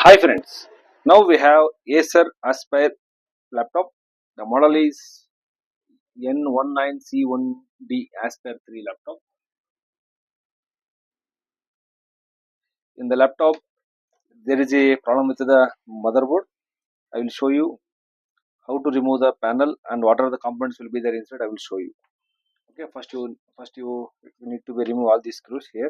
Hi friends, now we have Acer Aspire laptop. The model is N19C1D Aspire 3 laptop. In the laptop, there is a problem with the motherboard. I will show you how to remove the panel and what are the components will be there inside. I will show you. Okay, first you need to be remove all these screws here.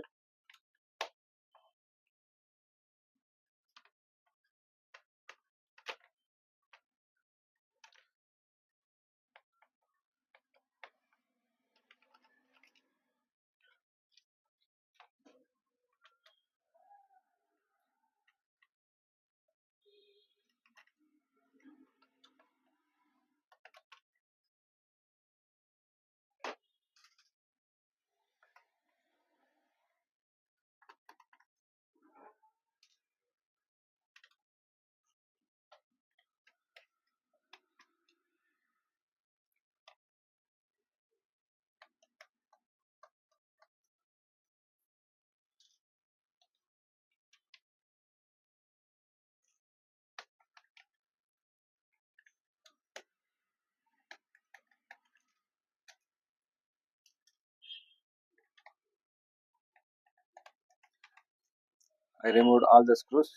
I removed all the screws.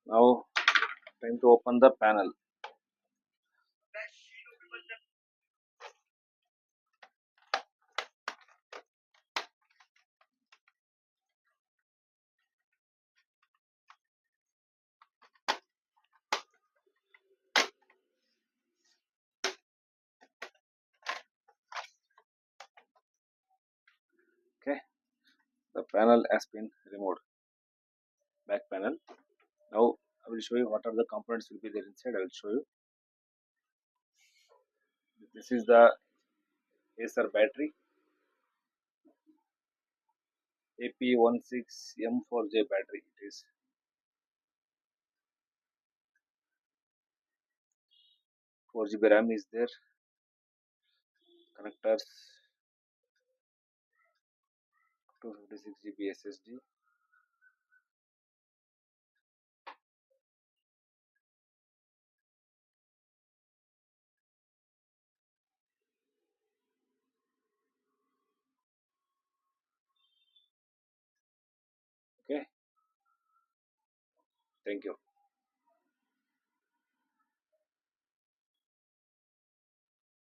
Now time to open the panel. Okay, the panel has been removed. Back panel. Now I will show you what are the components will be there inside. I will show you. This is the Acer battery AP16M4J battery. It is 4 GB RAM is there. Connectors 256 GB SSD. Okay, thank you.